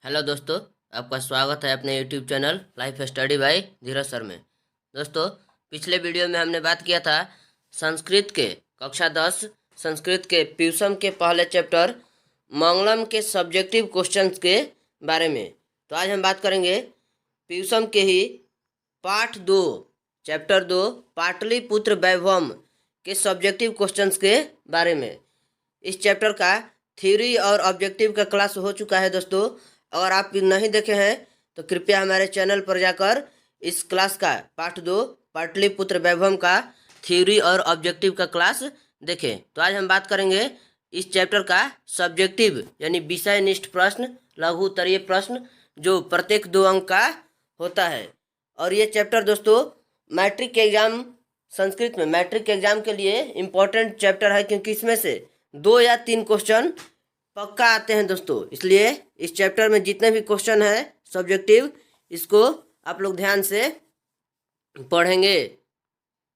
Hello दोस्तों, आपका स्वागत है अपने YouTube channel life study bye धीरज सर में। दोस्तों, पिछले वीडियो में हमने बात किया था संस्कृत के कक्षा 10 संस्कृत के प्यूसम के पहले चैप्टर मंगलम के सब्जेक्टिव क्वेश्चंस के बारे में। तो आज हम बात करेंगे प्यूसम के ही पाठ 2 चैप्टर 2 पाटलिपुत्र वैभवम के सब्जेक्टिव क्वेश्चंस के बारे में। इस चैप्टर का थ्योरी और ऑब्जेक्टिव का क्लास हो चुका है दोस्तों। अगर आप नहीं देखे हैं तो कृपया हमारे चैनल पर जाकर इस क्लास का पार्ट 2 पाटलिपुत्र वैभवम का थ्योरी और ऑब्जेक्टिव का क्लास देखें। तो आज हम बात करेंगे इस चैप्टर का सब्जेक्टिव यानी विषयनिष्ठ प्रश्न, लघु उत्तरीय प्रश्न जो प्रत्येक 2 अंक का होता है। और ये चैप्टर दोस्तों मैट्रिक एग्जाम, संस्कृत में मैट्रिक एग्जाम के लिए इम्पोर्टेंट चैप्टर है, क्योंकि इसमें से 2 या 3 क्वेश्चन पक्का आते हैं दोस्तों। इसलिए इस चैप्टर में जितने भी क्वेश्चन है सब्जेक्टिव, इसको आप लोग ध्यान से पढ़ेंगे।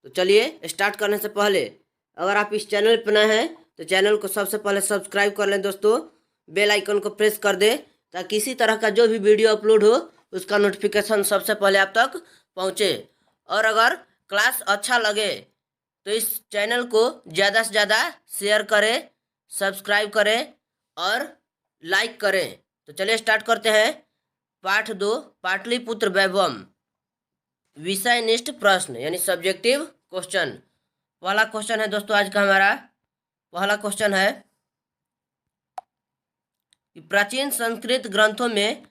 तो चलिए स्टार्ट करने से पहले अगर आप इस चैनल पर नए हैं तो चैनल को सबसे पहले सब्सक्राइब कर लें दोस्तों, बेल आइकन को प्रेस कर दें ताकि इसी तरह का जो भी वीडियो अपलोड हो उसका नोटिफिकेशन सबसे पहले आप तक पहुँचे। और अगर क्लास अच्छा लगे तो इस चैनल को ज़्यादा से ज़्यादा शेयर करें, सब्सक्राइब करें और लाइक करें। तो चलिए स्टार्ट करते हैं पाठ 2 पाटलिपुत्र वैभवम विषयनिष्ठ प्रश्न यानी सब्जेक्टिव क्वेश्चन। पहला क्वेश्चन है दोस्तों, आज का हमारा पहला क्वेश्चन है कि प्राचीन संस्कृत ग्रंथों में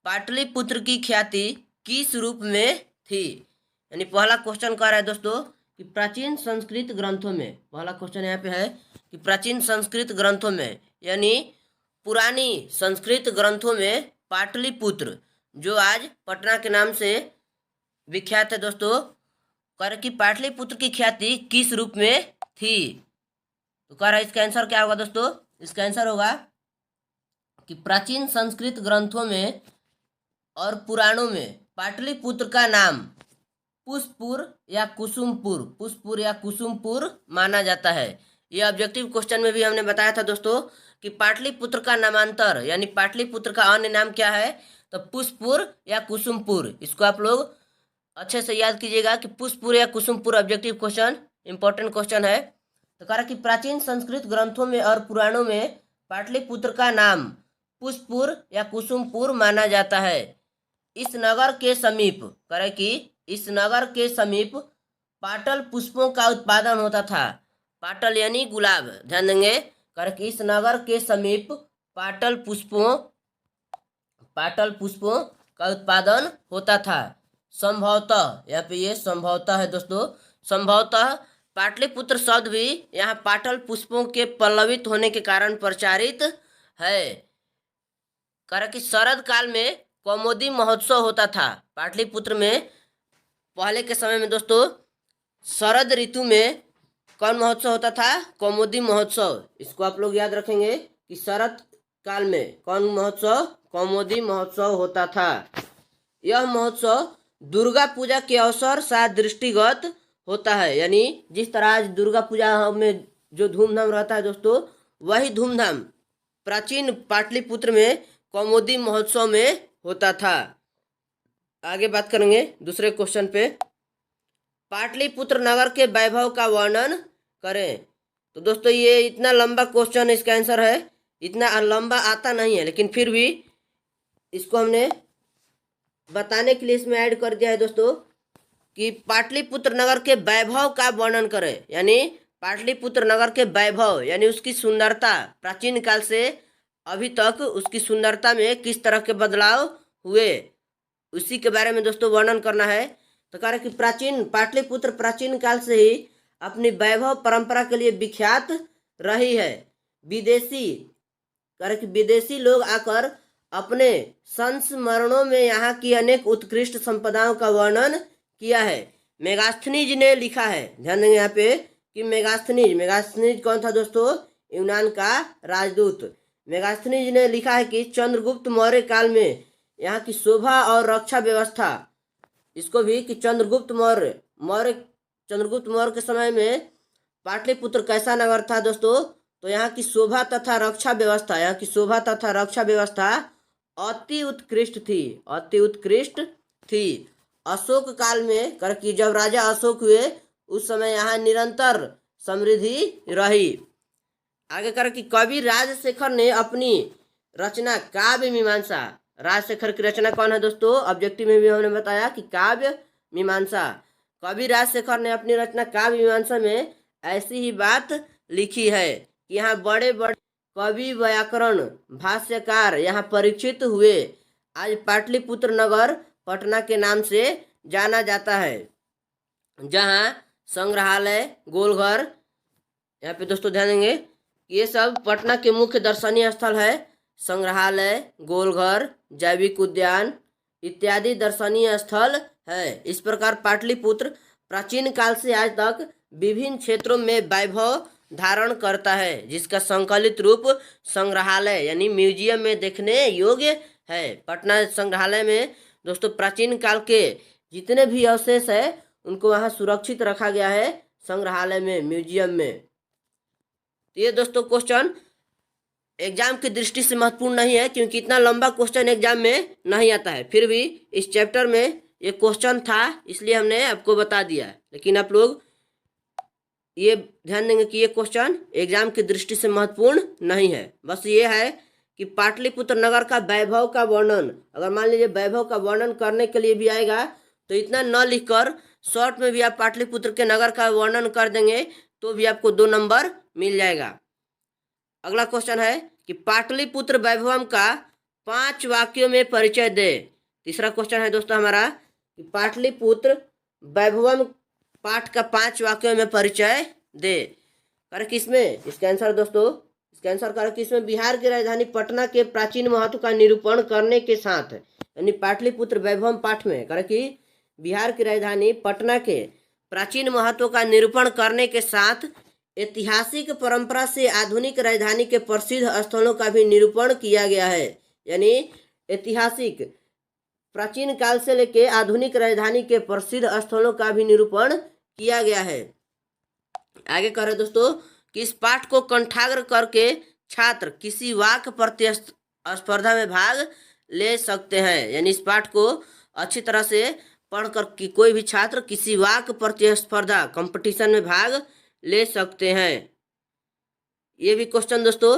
पाटलिपुत्र की ख्याति किस रूप में थी। यानी पहला क्वेश्चन कह रहा है दोस्तों कि प्राचीन संस्कृत ग्रंथों में, पहला क्वेश्चन यहाँ पे है कि प्राचीन संस्कृत ग्रंथों में यानी पुरानी संस्कृत ग्रंथों में पाटलिपुत्र जो आज पटना के नाम से विख्यात है दोस्तों, कह कि पाटलिपुत्र की ख्याति किस रूप में थी। तो कह रहा है इसका आंसर क्या होगा दोस्तों, इसका आंसर होगा कि प्राचीन संस्कृत ग्रंथों में और पुराणों में पाटलिपुत्र का नाम पुष्पुर या कुसुमपुर माना जाता है। यह ऑब्जेक्टिव क्वेश्चन में भी हमने बताया था दोस्तों कि पाटलिपुत्र का नामांतर यानी पाटलिपुत्र का अन्य नाम क्या है, तो पुष्पुर या कुसुमपुर। इसको आप लोग अच्छे से याद कीजिएगा कि पुष्पुर या Kusumpur objective question important question है। तो कह रहा कि प्राचीन संस्कृत ग्रंथों में और पुराणों में पाटलिपुत्र का नाम पुष्पुर या कुसुमपुर माना जाता है। इस नगर के समीप, कह रहे कि इस नगर के समीप पाटल पुष्पों का उत्पादन होता था। पाटल यानी गुलाब, ध्यान देंगे। कर कि इस नगर के समीप पाटल पुष्पों का उत्पादन होता था। संभवतः, यहाँ पे ये संभवतः है दोस्तों, संभवतः पाटलिपुत्र शब्द भी यहाँ पाटल पुष्पों के पल्लवित होने के कारण प्रचारित है। कर कि शरद काल में कौमुदी महोत्सव होता था पाटलिपुत्र में। पहले के समय में दोस्तों शरद ऋतु में कौन महोत्सव होता था, कौमुदी महोत्सव। इसको आप लोग याद रखेंगे कि शरद काल में कौन महोत्सव, कौमुदी महोत्सव होता था। यह महोत्सव दुर्गा पूजा के अवसर साथ दृष्टिगत होता है। यानी जिस तरह आज दुर्गा पूजा में जो धूमधाम रहता है दोस्तों, वही धूमधाम प्राचीन पाटलिपुत्र में कौमुदी महोत्सव में होता था। आगे बात करेंगे दूसरे क्वेश्चन पे, पाटलिपुत्र नगर के वैभव का वर्णन करें। तो दोस्तों ये इतना लंबा क्वेश्चन, इसका आंसर है इतना लंबा आता नहीं है, लेकिन फिर भी इसको हमने बताने के लिए इसमें ऐड कर दिया है दोस्तों कि पाटलिपुत्र नगर के वैभव का वर्णन करें। यानी पाटलिपुत्र नगर के वैभव यानी उसकी सुंदरता, प्राचीन काल से अभी तक उसकी सुंदरता में किस तरह के बदलाव हुए, उसी के बारे में दोस्तों वर्णन करना है। तो कह रहे कि प्राचीन पाटलिपुत्र प्राचीन काल से ही अपनी वैभव परंपरा के लिए विख्यात रही है। विदेशी लोग आकर अपने संस्मरणों में यहाँ की अनेक उत्कृष्ट संपदाओं का वर्णन किया है। मेगास्थनीज ने लिखा है, ध्यान देंगे यहाँ पे कि मेगास्थनीज कौन था दोस्तों, यूनान का राजदूत। मेगास्थनीज ने लिखा है कि चंद्रगुप्त मौर्य काल में यहाँ की शोभा और रक्षा व्यवस्था, इसको भी कि चंद्रगुप्त मौर्य के समय में पाटलिपुत्र कैसा नगर था दोस्तों, तो यहाँ की शोभा तथा रक्षा व्यवस्था अति उत्कृष्ट थी, अति उत्कृष्ट थी। अशोक काल में कर कि जब राजा अशोक हुए उस समय यहाँ निरंतर समृद्धि रही। आगे कर कि कवि राजशेखर ने अपनी रचना काव्य मीमांसा, राजशेखर की रचना कौन है दोस्तों, ऑब्जेक्टिव में भी हमने बताया कि काव्य मीमांसा, कवि राजशेखर ने अपनी रचना काव्य मीमांसा में ऐसी ही बात लिखी है कि यहाँ बड़े बड़े कवि व्याकरण भाष्यकार यहाँ परीक्षित हुए। आज पाटलिपुत्र नगर पटना के नाम से जाना जाता है, जहाँ संग्रहालय, गोलघर, यहाँ पे दोस्तों ध्यान देंगे ये सब पटना के मुख्य दर्शनीय स्थल है। संग्रहालय, गोलघर, जैविक उद्यान इत्यादि दर्शनीय स्थल है। इस प्रकार पाटलिपुत्र प्राचीन काल से आज तक विभिन्न क्षेत्रों में वैभव धारण करता है, जिसका संकलित रूप संग्रहालय यानी म्यूजियम में देखने योग्य है। पटना संग्रहालय में दोस्तों प्राचीन काल के जितने भी अवशेष है उनको वहाँ सुरक्षित रखा गया है संग्रहालय में, म्यूजियम में। ये दोस्तों क्वेश्चन एग्जाम की दृष्टि से महत्वपूर्ण नहीं है, क्योंकि इतना लंबा क्वेश्चन एग्जाम में नहीं आता है। फिर भी इस चैप्टर में ये क्वेश्चन था, इसलिए हमने आपको बता दिया। लेकिन आप लोग ये ध्यान देंगे कि ये क्वेश्चन एग्जाम की दृष्टि से महत्वपूर्ण नहीं है। बस ये है कि पाटलिपुत्र नगर का वैभव का वर्णन, अगर मान लीजिए वैभव का वर्णन करने के लिए भी आएगा तो इतना न लिखकर शॉर्ट में भी आप पाटलिपुत्र के नगर का वर्णन कर देंगे तो भी आपको 2 नंबर मिल जाएगा। अगला क्वेश्चन है कि पाटलिपुत्र वैभवम का 5 वाक्यों में परिचय दे। तीसरा क्वेश्चन है दोस्तों हमारा कि पाटलिपुत्र वैभवम पाठ का 5 वाक्यों में परिचय दे। कर किसमें, इसका आंसर दोस्तों, इसका आंसर कर किसमें, बिहार की राजधानी पटना के प्राचीन महत्व का निरूपण करने के साथ, यानी पाटलिपुत्र वैभवम पाठ में कर कि बिहार की राजधानी पटना के प्राचीन महत्व का निरूपण करने के साथ ऐतिहासिक परंपरा से आधुनिक राजधानी के प्रसिद्ध स्थलों का भी निरूपण किया गया है। यानी ऐतिहासिक प्राचीन काल से लेके आधुनिक राजधानी के प्रसिद्ध स्थलों का भी निरूपण किया गया है। आगे कह रहे दोस्तों कि इस पाठ को कंठाग्र करके छात्र किसी वाक्य प्रतिस्पर्धा में भाग ले सकते हैं। यानी इस पाठ को अच्छी तरह से पढ़कर कि कोई भी छात्र किसी वाक्य प्रतिस्पर्धा कंपटीशन में भाग ले सकते हैं। ये भी क्वेश्चन दोस्तों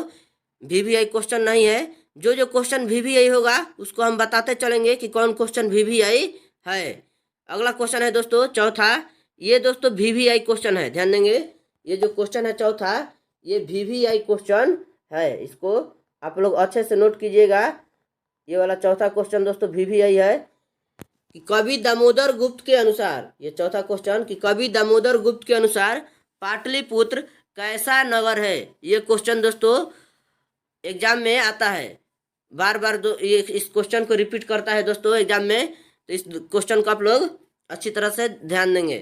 VVI क्वेश्चन नहीं है। जो जो क्वेश्चन VVI होगा उसको हम बताते चलेंगे कि कौन क्वेश्चन VVI है। अगला क्वेश्चन है दोस्तों चौथा, ये दोस्तों VVI क्वेश्चन है, ध्यान देंगे। ये जो क्वेश्चन है चौथा ये VVI क्वेश्चन है, इसको आप लोग अच्छे से नोट कीजिएगा। ये वाला चौथा क्वेश्चन दोस्तों VVI है कि कवि दामोदर गुप्त के अनुसार, ये चौथा क्वेश्चन कि कवि दामोदर गुप्त के अनुसार पाटलिपुत्र कैसा नगर है। ये क्वेश्चन दोस्तों एग्जाम में आता है, बार बार ये इस क्वेश्चन को रिपीट करता है दोस्तों एग्जाम में। तो इस क्वेश्चन को आप लोग अच्छी तरह से ध्यान देंगे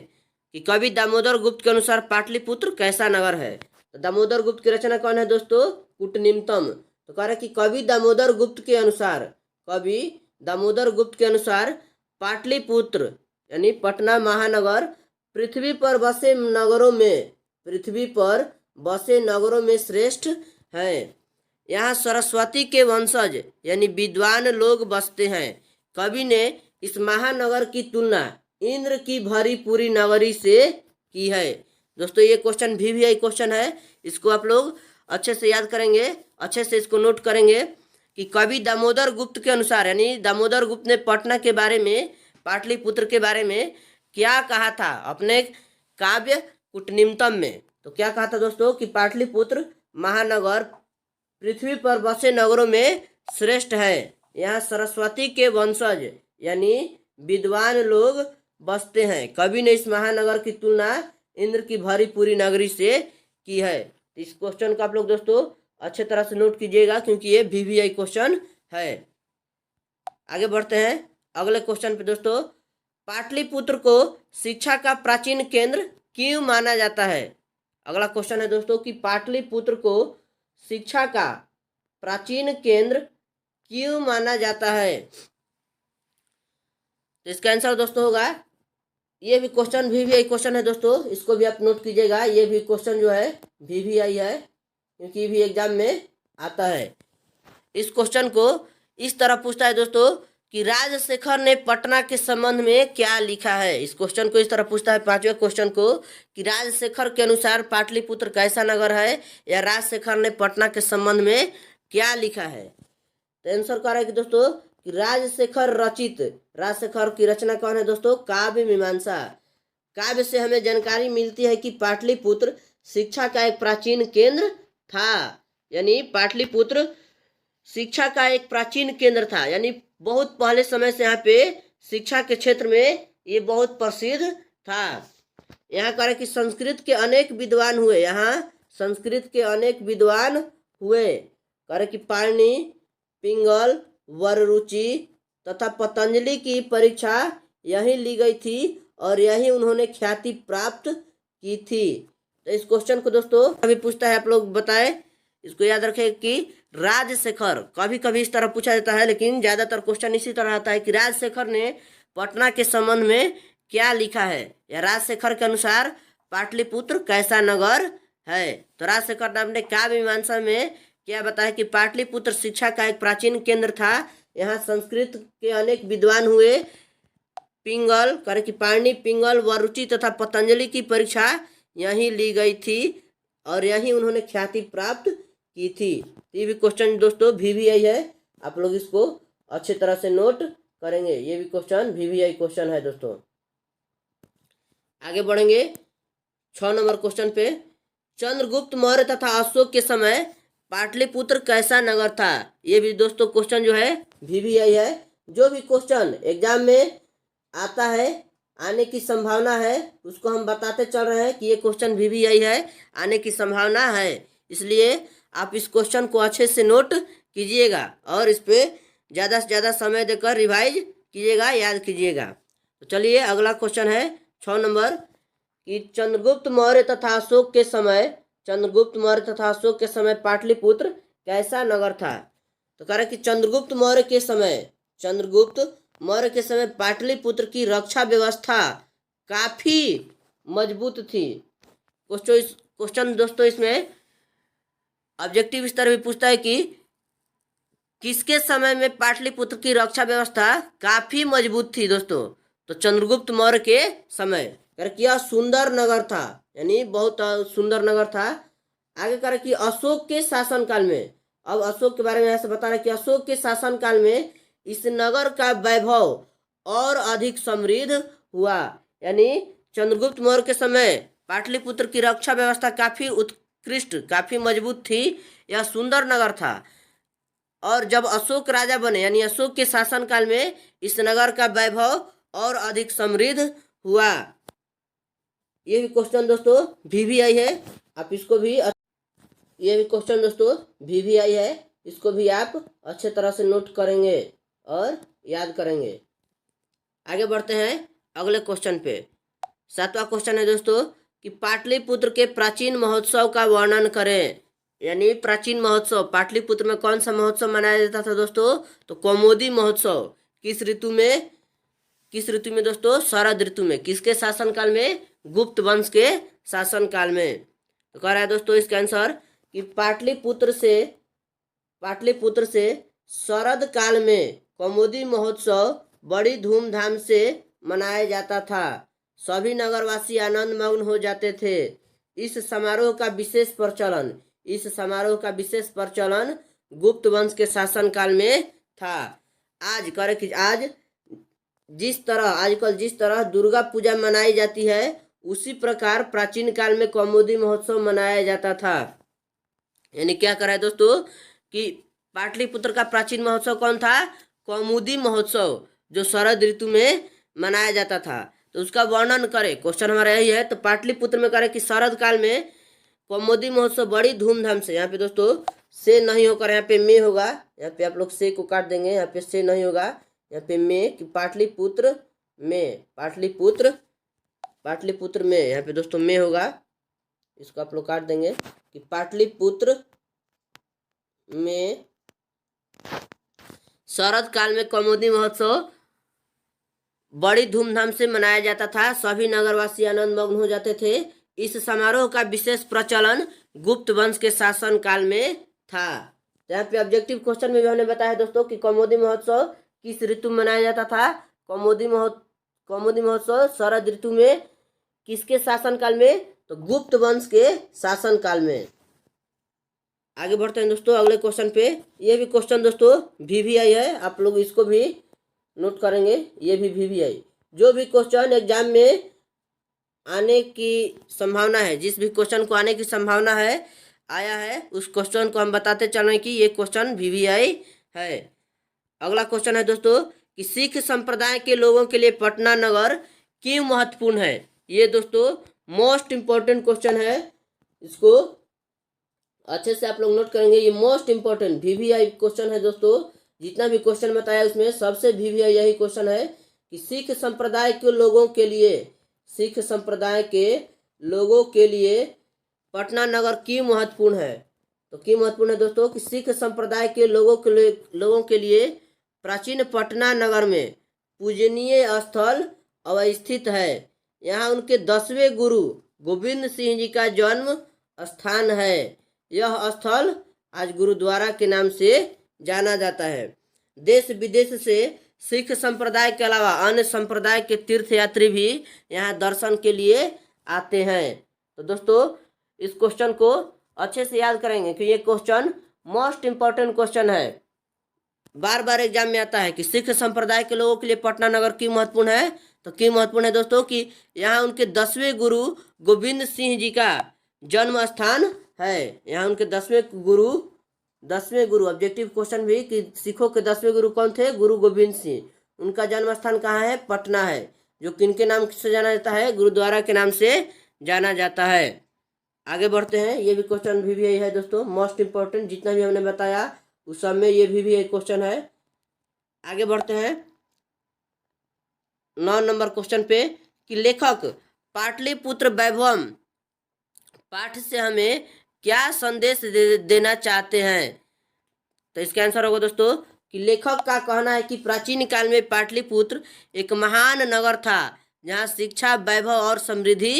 कि कवि दामोदर गुप्त के अनुसार पाटलिपुत्र कैसा नगर है। तो दामोदर गुप्त की रचना कौन है दोस्तों, कुटनिमतम। तो कह रहे कि कवि दामोदर गुप्त के अनुसार, कवि दामोदर गुप्त के अनुसार पाटलिपुत्र यानी पटना महानगर पृथ्वी पर बसे नगरों में, पृथ्वी पर बसे नगरों में श्रेष्ठ है। यहाँ सरस्वती के वंशज यानी विद्वान लोग बसते हैं। कवि ने इस महानगर की तुलना इंद्र की भरी पूरी नगरी से की है। दोस्तों ये क्वेश्चन VVI क्वेश्चन है, इसको आप लोग अच्छे से याद करेंगे, अच्छे से इसको नोट करेंगे कि कवि दामोदर गुप्त के अनुसार, यानी दामोदर गुप्त ने पटना के बारे में, पाटलिपुत्र के बारे में क्या कहा था अपने काव्य कुटनिमतम में। तो क्या कहा था दोस्तों कि पाटलिपुत्र महानगर पृथ्वी पर बसे नगरों में श्रेष्ठ है। यहाँ सरस्वती के वंशज यानी विद्वान लोग बसते हैं। कवि ने इस महानगर की तुलना इंद्र की भरी पूरी नगरी से की है। इस क्वेश्चन को आप लोग दोस्तों अच्छे तरह से नोट कीजिएगा, क्योंकि ये VVI क्वेश्चन है। आगे बढ़ते हैं अगले क्वेश्चन पे दोस्तों। पाटलिपुत्र को शिक्षा का प्राचीन केंद्र क्यों माना जाता है। अगला क्वेश्चन है दोस्तों कि पाटलिपुत्र को शिक्षा का प्राचीन केंद्र क्यों माना जाता है। तो इसका आंसर दोस्तों होगा, ये भी क्वेश्चन VVI क्वेश्चन है दोस्तों, इसको भी आप नोट कीजिएगा। ये भी क्वेश्चन जो है VVI है, क्योंकि भी एग्जाम में आता है। इस क्वेश्चन को इस तरह पूछता है दोस्तों कि राजशेखर ने पटना के संबंध में क्या लिखा है। इस क्वेश्चन को इस तरह पूछता है, पांचवें क्वेश्चन को, कि राजशेखर के अनुसार पाटलिपुत्र कैसा नगर है, या राजशेखर ने पटना के संबंध में क्या लिखा है। तो आंसर क्या है कि दोस्तों कि राजशेखर रचित, राजशेखर की रचना कौन है दोस्तों, काव्य मीमांसा। काव्य से हमें जानकारी मिलती है कि पाटलिपुत्र शिक्षा का एक प्राचीन केंद्र था, यानी पाटलिपुत्र शिक्षा का एक प्राचीन केंद्र था, यानी बहुत पहले समय से यहाँ पे शिक्षा के क्षेत्र में ये बहुत प्रसिद्ध था। यहाँ कह रहे कि संस्कृत के अनेक विद्वान हुए, यहाँ संस्कृत के अनेक विद्वान हुए। कह रहे कि पाणिनि, पिंगल, वररुचि तथा पतंजलि की परीक्षा यहीं ली गई थी और यहीं उन्होंने ख्याति प्राप्त की थी। तो इस क्वेश्चन को दोस्तों कभी पूछता है, आप लोग बताएं, इसको याद रखें कि राजशेखर, कभी कभी इस तरह पूछा जाता है, लेकिन ज़्यादातर क्वेश्चन इसी तरह आता है कि राजशेखर ने पटना के संबंध में क्या लिखा है, या राजशेखर के अनुसार पाटलिपुत्र कैसा नगर है। तो राजशेखर ने अपने काव्य मीमांसा में क्या बताया कि पाटलिपुत्र शिक्षा का एक प्राचीन केंद्र था, यहाँ संस्कृत के अनेक विद्वान हुए। पिंगल करे कि पाणिनि, पिंगल, वररुचि तथा पतंजलि की परीक्षा यहीं ली गई थी और यहीं उन्होंने ख्याति प्राप्त की थी। ये भी क्वेश्चन दोस्तों VVI है, आप लोग इसको अच्छे तरह से नोट करेंगे। ये भी क्वेश्चन VVI क्वेश्चन है दोस्तों। आगे बढ़ेंगे 6 नंबर क्वेश्चन पे। चंद्रगुप्त मौर्य तथा अशोक के समय पाटलिपुत्र कैसा नगर था। ये भी दोस्तों क्वेश्चन जो है VVI है। जो भी क्वेश्चन एग्जाम में आता है, आने की संभावना है, उसको हम बताते चल रहे हैं कि ये क्वेश्चन VVI है, आने की संभावना है। इसलिए आप इस क्वेश्चन को अच्छे से नोट कीजिएगा और इस पे ज़्यादा से ज़्यादा समय देकर रिवाइज कीजिएगा, याद कीजिएगा। तो चलिए अगला क्वेश्चन है 6 नंबर कि चंद्रगुप्त मौर्य तथा अशोक के समय, चंद्रगुप्त मौर्य तथा अशोक के समय पाटलिपुत्र कैसा नगर था। तो कह रहे कि चंद्रगुप्त मौर्य के समय, चंद्रगुप्त मौर्य के समय पाटलिपुत्र की रक्षा व्यवस्था काफी मजबूत थी। क्वेश्चन दोस्तों इसमें ऑब्जेक्टिव इस तरह भी पूछता है कि किसके समय में पाटलिपुत्र की रक्षा व्यवस्था काफी मजबूत थी दोस्तों। तो चंद्रगुप्त मौर्य के समय, कर यह सुंदर नगर था, यानी बहुत सुंदर नगर था। आगे कर कि अशोक के शासनकाल में, अब अशोक के बारे में यहाँ से बता रहे कि अशोक के शासनकाल में इस नगर का वैभव और अधिक समृद्ध हुआ, यानी चंद्रगुप्त मौर्य के समय पाटलिपुत्र की रक्षा व्यवस्था काफी उत्कृष्ट, काफी मजबूत थी, यह सुंदर नगर था। और जब अशोक राजा बने, यानी अशोक के शासनकाल में इस नगर का वैभव और अधिक समृद्ध हुआ। ये भी क्वेश्चन दोस्तों VVI है, आप इसको भी, ये भी क्वेश्चन दोस्तों VVI है, इसको भी आप अच्छे तरह से नोट करेंगे और याद करेंगे। आगे बढ़ते हैं अगले क्वेश्चन पे। 7वां क्वेश्चन है दोस्तों कि पाटलिपुत्र के प्राचीन महोत्सव का वर्णन करें, यानी प्राचीन महोत्सव, पाटलिपुत्र में कौन सा महोत्सव मनाया जाता था दोस्तों, तो कौमुदी महोत्सव। किस ऋतु में, किस ऋतु में दोस्तों, शरद ऋतु में। किसके शासनकाल में, गुप्त वंश के शासनकाल में। तो कह रहा है दोस्तों इसका आंसर कि पाटलिपुत्र से शरद काल में कौमुदी महोत्सव बड़ी धूमधाम से मनाया जाता था। सभी नगरवासी आनंद मग्न हो जाते थे। इस समारोह का विशेष प्रचलन, इस समारोह का विशेष प्रचलन गुप्त वंश के शासनकाल में था। आज करे कि आज जिस तरह, आजकल जिस तरह दुर्गा पूजा मनाई जाती है, उसी प्रकार प्राचीन काल में कौमुदी महोत्सव मनाया जाता था। यानी क्या करा है दोस्तों कि पाटलिपुत्र का प्राचीन महोत्सव कौन था, कौमुदी महोत्सव, जो शरद ऋतु में मनाया जाता था। तो उसका वर्णन करे, क्वेश्चन हमारा यही है। तो पाटलिपुत्र में करे कि शरद काल में कौमुदी महोत्सव बड़ी धूमधाम से, यहाँ पे दोस्तों से नहीं होकर यहाँ पे में होगा, यहाँ पे आप लोग से को काट देंगे, यहाँ पे से नहीं होगा, यहाँ पे में कि पाटलिपुत्र में, पाटलिपुत्र में, यहाँ पे दोस्तों में होगा, इसको आप लोग काट देंगे कि पाटलिपुत्र में शरद काल में कौमुदी महोत्सव बड़ी धूमधाम से मनाया जाता था। सभी नगरवासी आनंद मग्न हो जाते थे। इस समारोह का विशेष प्रचलन गुप्त वंश के शासन काल में था। तो यहाँ पे ऑब्जेक्टिव क्वेश्चन में भी हमने बताया दोस्तों कि कौमुदी महोत्सव किस ऋतु में मनाया जाता था। कौमुदी महोत्सव शरद ऋतु में। किसके शासनकाल में? तो गुप्त वंश के शासनकाल में। आगे बढ़ते हैं दोस्तों अगले क्वेश्चन पे। ये भी क्वेश्चन दोस्तों VVI है, आप लोग इसको भी नोट करेंगे। ये भी VVI, जो भी क्वेश्चन एग्जाम में आने की संभावना है, जिस भी क्वेश्चन को आने की संभावना है आया है, उस क्वेश्चन को हम बताते चल रहे हैं कि ये क्वेश्चन VVI है। अगला क्वेश्चन है दोस्तों कि सिख संप्रदाय के लोगों के लिए पटना नगर क्यों महत्वपूर्ण है। ये दोस्तों मोस्ट इम्पोर्टेंट क्वेश्चन है, इसको अच्छे से आप लोग नोट करेंगे। ये मोस्ट इम्पोर्टेंट VVI क्वेश्चन है दोस्तों। जितना भी क्वेश्चन बताया उसमें सबसे VVI यही क्वेश्चन है कि सिख संप्रदाय के लोगों के लिए, सिख संप्रदाय के लोगों के लिए पटना नगर क्यों महत्वपूर्ण है। तो क्यों महत्वपूर्ण है दोस्तों कि सिख संप्रदाय के लोगों के लिए प्राचीन पटना नगर में पूजनीय स्थल अवस्थित है। यहाँ उनके 10वें गुरु गोविंद सिंह जी का जन्म स्थान है। यह स्थल आज गुरुद्वारा के नाम से जाना जाता है। देश विदेश से सिख संप्रदाय के अलावा अन्य संप्रदाय के तीर्थयात्री भी यहाँ दर्शन के लिए आते हैं। तो दोस्तों इस क्वेश्चन को अच्छे से याद करेंगे कि ये क्वेश्चन मोस्ट इम्पोर्टेंट क्वेश्चन है, बार बार एग्जाम में आता है कि सिख संप्रदाय के लोगों के लिए पटना नगर क्यों महत्वपूर्ण है। तो क्यों महत्वपूर्ण है दोस्तों कि यहाँ उनके 10वें गुरु गोविंद सिंह जी का जन्म स्थान है। यहाँ उनके 10वें गुरु ऑब्जेक्टिव क्वेश्चन भी कि सिखों के 10वें गुरु कौन थे? गुरु गोविंद सिंह। उनका जन्म स्थान कहाँ है? पटना है, जो किनके नाम से जाना जाता है? गुरुद्वारा के नाम से जाना जाता है। आगे बढ़ते हैं। ये भी क्वेश्चन VVI है दोस्तों, मोस्ट इम्पोर्टेंट। जितना भी हमने बताया उस सब में ये VVI क्वेश्चन है। आगे बढ़ते हैं 9 नंबर क्वेश्चन पे कि लेखक पाटलिपुत्र वैभवम पाठ से हमें क्या संदेश देना चाहते हैं। तो इसका आंसर होगा दोस्तों कि लेखक का कहना है कि प्राचीन काल में पाटलिपुत्र एक महान नगर था जहाँ शिक्षा, वैभव और समृद्धि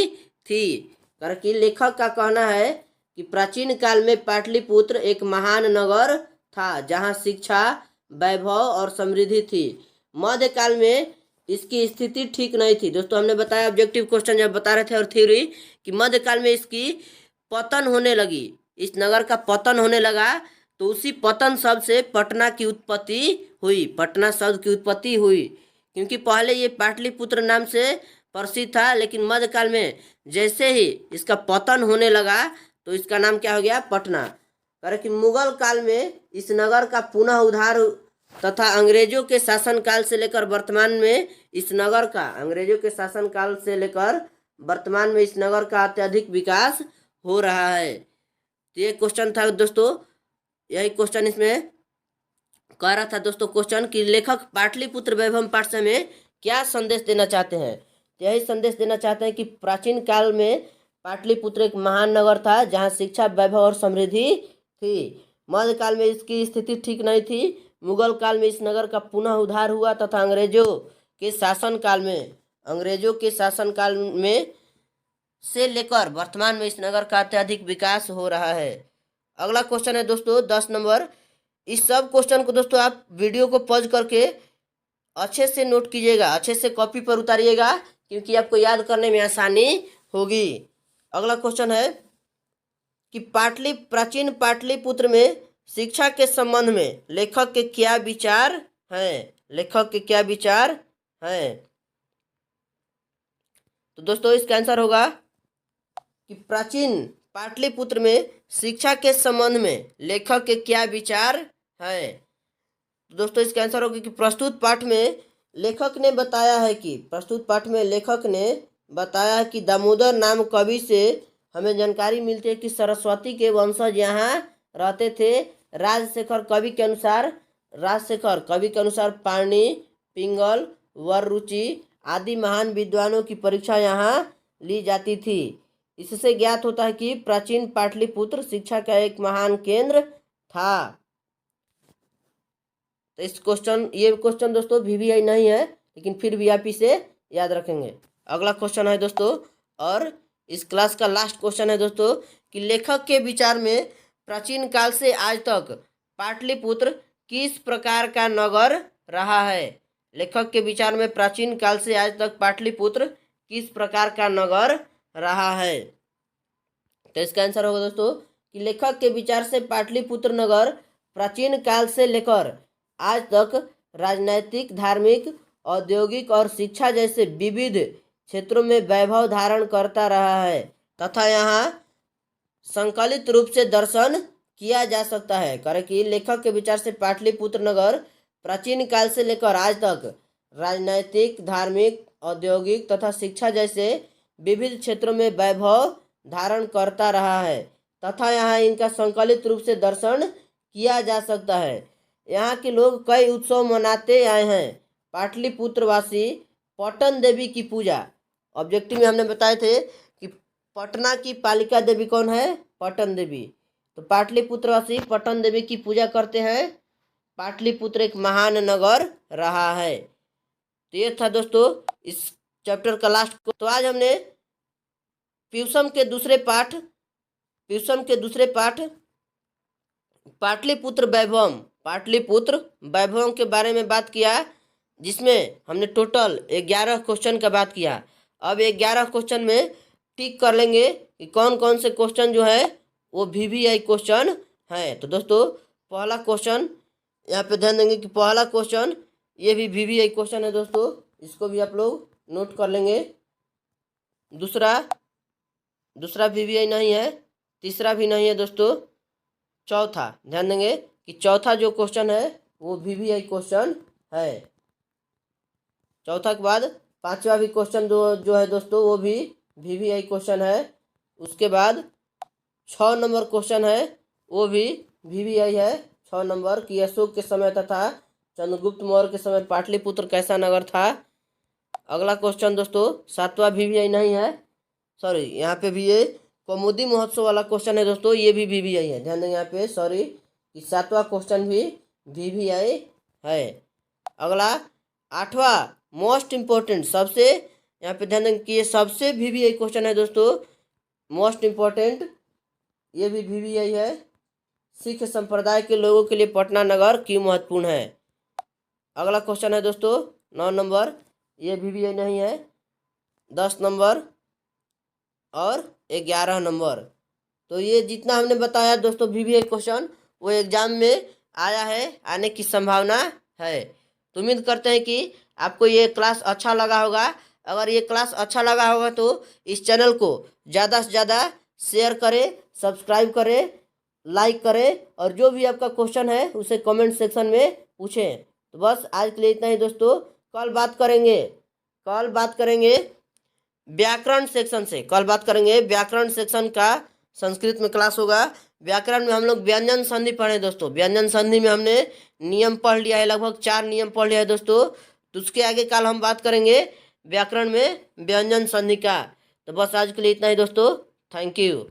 थी। कि लेखक का कहना है कि प्राचीन काल में पाटलिपुत्र एक महान नगर था जहाँ शिक्षा, वैभव और समृद्धि थी। मध्यकाल में इसकी स्थिति ठीक नहीं थी। दोस्तों हमने बताया ऑब्जेक्टिव क्वेश्चन जब बता रहे थे और थ्योरी कि मध्यकाल में इसकी पतन होने लगी, इस नगर का पतन होने लगा। तो उसी पतन शब्द से पटना की उत्पत्ति हुई, पटना शब्द की उत्पत्ति हुई। क्योंकि पहले ये पाटलिपुत्र नाम से प्रसिद्ध था, लेकिन मध्यकाल में जैसे ही इसका पतन होने लगा तो इसका नाम क्या हो गया? पटना। कारण कि मुगल काल में इस नगर का पुनः उद्धार तथा अंग्रेजों के शासनकाल से लेकर वर्तमान में इस नगर का, अंग्रेजों के शासनकाल से लेकर वर्तमान में इस नगर का अत्यधिक विकास हो रहा है। तो ये क्वेश्चन था दोस्तों, यही क्वेश्चन इसमें कह रहा था दोस्तों क्वेश्चन कि लेखक पाटलिपुत्र वैभवम पाठ से हमें क्या संदेश देना चाहते हैं। तो यही संदेश देना चाहते हैं कि प्राचीन काल में पाटलिपुत्र एक महान नगर था जहाँ शिक्षा, वैभव और समृद्धि थी। मध्यकाल में इसकी स्थिति ठीक नहीं थी। मुगल काल में इस नगर का पुनः उद्धार हुआ तथा अंग्रेजों के शासनकाल में से लेकर वर्तमान में इस नगर का अत्यधिक विकास हो रहा है। अगला क्वेश्चन है दोस्तों 10 नंबर। इस सब क्वेश्चन को दोस्तों आप वीडियो को पॉज करके अच्छे से नोट कीजिएगा, अच्छे से कॉपी पर उतारिएगा, क्योंकि आपको याद करने में आसानी होगी। अगला क्वेश्चन है कि प्राचीन पाटलिपुत्र में शिक्षा के संबंध में लेखक के क्या विचार हैं। लेखक के क्या विचार हैं। तो दोस्तों इसका आंसर होगा कि प्राचीन पाटलिपुत्र में शिक्षा के संबंध में लेखक के क्या विचार हैं। तो दोस्तों इसका आंसर होगा कि प्रस्तुत पाठ में लेखक ने बताया कि दामोदर नाम कवि से हमें जानकारी मिलती है कि सरस्वती के वंशज यहाँ रहते थे। राजशेखर कवि के अनुसार पाणिनि, पिंगल, वररुचि आदि महान विद्वानों की परीक्षा यहाँ ली जाती थी। इससे ज्ञात होता है कि प्राचीन पाटलिपुत्र शिक्षा का एक महान केंद्र था। तो ये क्वेश्चन दोस्तों VVI नहीं है, लेकिन फिर भी आप इसे याद रखेंगे। अगला क्वेश्चन है दोस्तों, और इस क्लास का लास्ट क्वेश्चन है दोस्तों कि लेखक के विचार में प्राचीन काल से आज तक पाटलिपुत्र किस प्रकार का नगर रहा है? लेखक के विचार में प्राचीन काल से आज तक पाटलिपुत्र किस प्रकार का नगर रहा है? तो इसका आंसर होगा दोस्तों कि लेखक के विचार से पाटलिपुत्र नगर प्राचीन काल से लेकर आज तक राजनैतिक, धार्मिक, औद्योगिक और शिक्षा जैसे विविध क्षेत्रों में वैभव धारण करता रहा है तथा यहाँ संकलित रूप से दर्शन किया जा सकता है। कारण कि लेखक के विचार से पाटलिपुत्र नगर प्राचीन काल से लेकर आज तक राजनैतिक, धार्मिक, औद्योगिक तथा शिक्षा जैसे विविध क्षेत्रों में वैभव धारण करता रहा है तथा यहाँ इनका संकलित रूप से दर्शन किया जा सकता है। यहाँ के लोग कई उत्सव मनाते आए हैं। पाटलिपुत्रवासी पटन देवी की पूजा, ऑब्जेक्टिव में हमने बताए थे कि पटना की पालिका देवी कौन है? पटन देवी। तो पाटलिपुत्रवासी पटन देवी की पूजा करते हैं। पाटलिपुत्र एक महान नगर रहा है। तो ये था दोस्तों इस चैप्टर का लास्ट को। तो आज हमने प्यूसम के दूसरे पाठ पाटलिपुत्र वैभवम के बारे में बात किया, जिसमें हमने टोटल 11 क्वेश्चन का बात किया। अब 11 क्वेश्चन में टिक कर लेंगे कि कौन कौन से क्वेश्चन जो है वो VVI क्वेश्चन है। तो दोस्तों पहला क्वेश्चन यहाँ पे ध्यान देंगे कि पहला क्वेश्चन ये भी VVI क्वेश्चन है दोस्तों, इसको भी आप लोग नोट कर लेंगे। दूसरा VVI नहीं है, तीसरा भी नहीं है दोस्तों। चौथा ध्यान देंगे कि चौथा जो क्वेश्चन है वो VVI क्वेश्चन है। चौथा के बाद पांचवा भी क्वेश्चन जो है दोस्तों वो भी VVI क्वेश्चन है। उसके बाद 6 नंबर क्वेश्चन है वो भी VVI है। 6 नंबर कि अशोक के समय तथा चंद्रगुप्त मौर्य के समय पाटलिपुत्र कैसा नगर था। अगला क्वेश्चन दोस्तों 7वां VVI नहीं है, सॉरी यहाँ पे भी ये कौमुदी महोत्सव वाला क्वेश्चन है दोस्तों, ये भी VVI है। ध्यान देंगे यहाँ पे, सॉरी कि 7वां क्वेश्चन भी VVI है। अगला 8वां मोस्ट इम्पोर्टेंट, सबसे यहाँ पे ध्यान देंगे कि ये सबसे VVI क्वेश्चन है दोस्तों, मोस्ट इम्पोर्टेंट, ये भी VVI है। सिख संप्रदाय के लोगों के लिए पटना नगर क्यों महत्वपूर्ण है। अगला क्वेश्चन है दोस्तों 9 नंबर, ये VVI नहीं है। 10 नंबर और 11 नंबर। तो ये जितना हमने बताया दोस्तों VVI क्वेश्चन वो एग्जाम में आया है, आने की संभावना है। तो उम्मीद करते हैं कि आपको ये क्लास अच्छा लगा होगा। अगर ये क्लास अच्छा लगा होगा तो इस चैनल को ज़्यादा से ज़्यादा शेयर करें, सब्सक्राइब करें, लाइक करें और जो भी आपका क्वेश्चन है उसे कमेंट सेक्शन में पूछें। तो बस आज के लिए इतना ही दोस्तों। कल बात करेंगे व्याकरण सेक्शन से। कल बात करेंगे व्याकरण सेक्शन का, संस्कृत में क्लास होगा। व्याकरण में हम लोग व्यंजन संधि पढ़े दोस्तों। व्यंजन संधि में हमने नियम पढ़ लिया है, लगभग 4 नियम पढ़ लिया है दोस्तों। तो उसके आगे कल हम बात करेंगे व्याकरण में व्यंजन संधि का। तो बस आज के लिए इतना ही दोस्तों। Thank you.